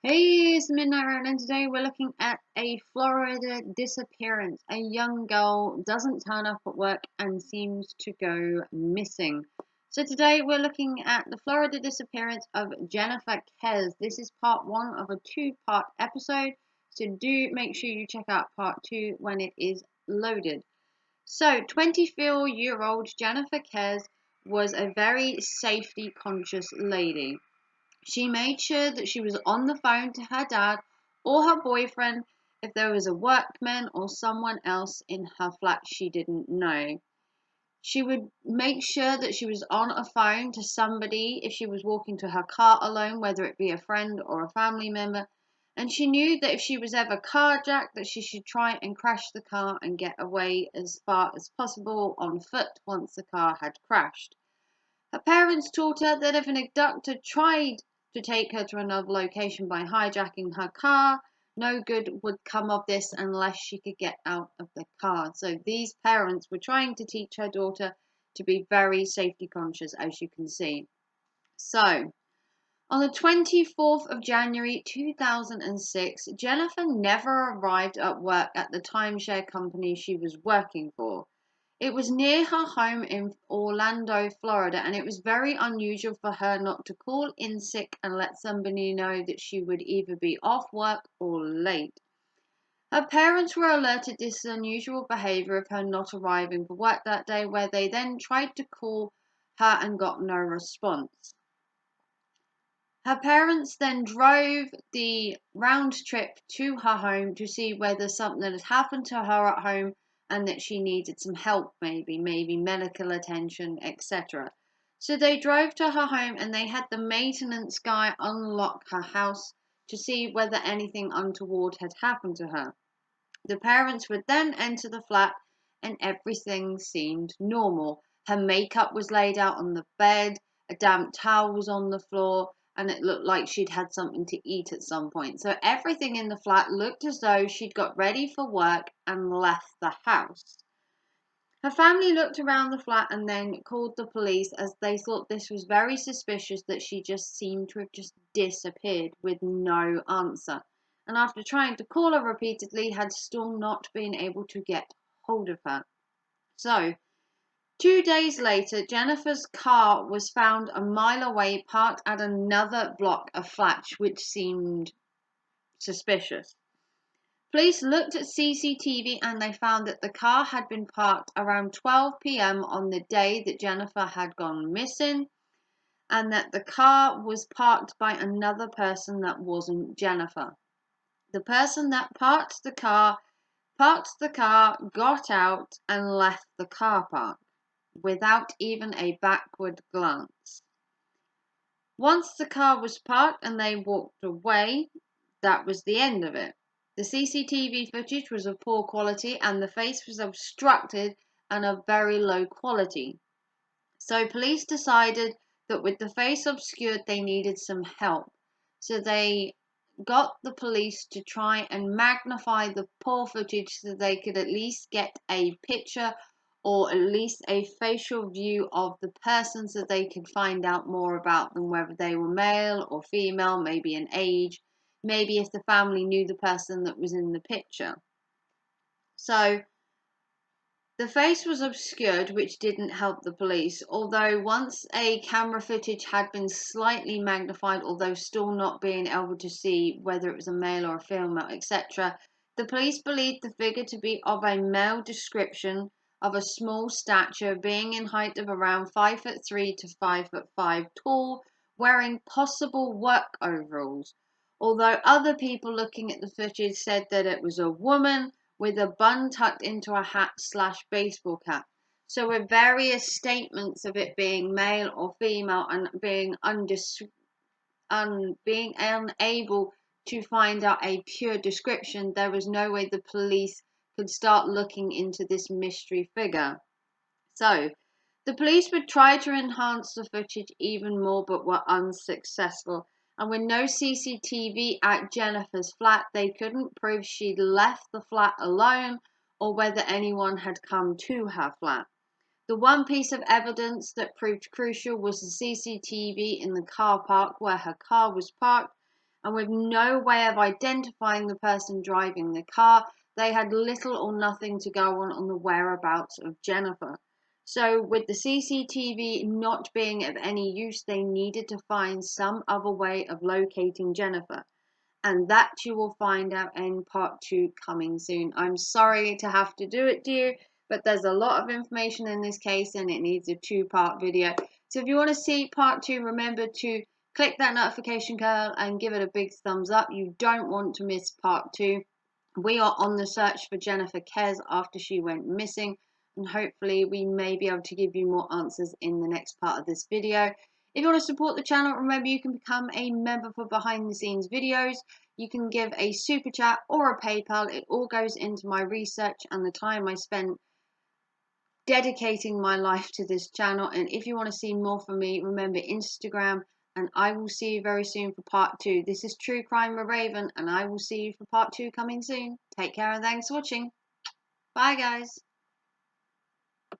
Hey, it's Midnight Round, and today we're looking at a Florida disappearance. A young girl doesn't turn up at work and seems to go missing. So today we're looking at the Florida disappearance of Jennifer Kez. This is part one of a two-part episode, so do make sure you check out part two when it is loaded. So 24-year-old Jennifer Kez was a very safety-conscious lady. She made sure that she was on the phone to her dad or her boyfriend if there was a workman or someone else in her flat she didn't know. She would make sure that she was on a phone to somebody if she was walking to her car alone, whether it be a friend or a family member. And she knew that if she was ever carjacked, that she should try and crash the car and get away as far as possible on foot once the car had crashed. Her parents taught her that if an abductor tried to take her to another location by hijacking her car, no good would come of this unless she could get out of the car. So these parents were trying to teach her daughter to be very safety conscious, as you can see. So, on the 24th of January 2006, Jennifer never arrived at work at the timeshare company she was working for. It was near her home in Orlando, Florida, and it was very unusual for her not to call in sick and let somebody know that she would either be off work or late. Her parents were alerted to this unusual behavior of her not arriving for work that day, where they then tried to call her and got no response. Her parents then drove the round trip to her home to see whether something had happened to her at home and that she needed some help, maybe medical attention, etc. So they drove to her home and they had the maintenance guy unlock her house to see whether anything untoward had happened to her. The parents would then enter the flat and everything seemed normal. Her makeup was laid out on the bed, a damp towel was on the floor, and it looked like she'd had something to eat at some point. So everything in the flat looked as though she'd got ready for work and left the house. Her family looked around the flat and then called the police as they thought this was very suspicious that she just seemed to have just disappeared with no answer. And after trying to call her repeatedly, had still not been able to get hold of her. So, 2 days later, Jennifer's car was found a mile away, parked at another block of flats, which seemed suspicious. Police looked at CCTV and they found that the car had been parked around 12 p.m. on the day that Jennifer had gone missing, and that the car was parked by another person that wasn't Jennifer. The person that parked the car, got out, and left the car park without even a backward glance. Once the car was parked and they walked away, that was the end of it. The CCTV footage was of poor quality and the face was obstructed and of very low quality. So police decided that with the face obscured, they needed some help. So they got the police to try and magnify the poor footage so they could at least get a picture or at least a facial view of the person so they could find out more about them, whether they were male or female, maybe an age, maybe if the family knew the person that was in the picture. So the face was obscured, which didn't help the police, although once a camera footage had been slightly magnified, although still not being able to see whether it was a male or a female, etc., the police believed the figure to be of a male description, of a small stature, being in height of around 5'3" to 5'5" tall, wearing possible work overalls. Although other people looking at the footage said that it was a woman with a bun tucked into a hat/baseball cap. So with various statements of it being male or female and being being unable to find out a pure description, there was no way the police could start looking into this mystery figure. So the police would try to enhance the footage even more but were unsuccessful. And with no CCTV at Jennifer's flat, they couldn't prove she'd left the flat alone or whether anyone had come to her flat. The one piece of evidence that proved crucial was the CCTV in the car park where her car was parked, and with no way of identifying the person driving the car, they had little or nothing to go on the whereabouts of Jennifer. So, with the CCTV not being of any use, they needed to find some other way of locating Jennifer. And that you will find out in part 2 coming soon. I'm sorry to have to do it, dear, but there's a lot of information in this case and it needs a 2-part video. So if you want to see part 2, remember to click that notification bell and give it a big thumbs up. You don't want to miss part 2. We are on the search for Jennifer Kez after she went missing, and hopefully we may be able to give you more answers in the next part of this video. If you want to support the channel, remember you can become a member for behind the scenes videos. You can give a super chat or a PayPal. It all goes into my research and the time I spent dedicating my life to this channel. And if you want to see more from me, remember Instagram, and I will see you very soon for part 2. This is True Crime with Raven, and I will see you for part 2 coming soon. Take care and thanks for watching. Bye guys.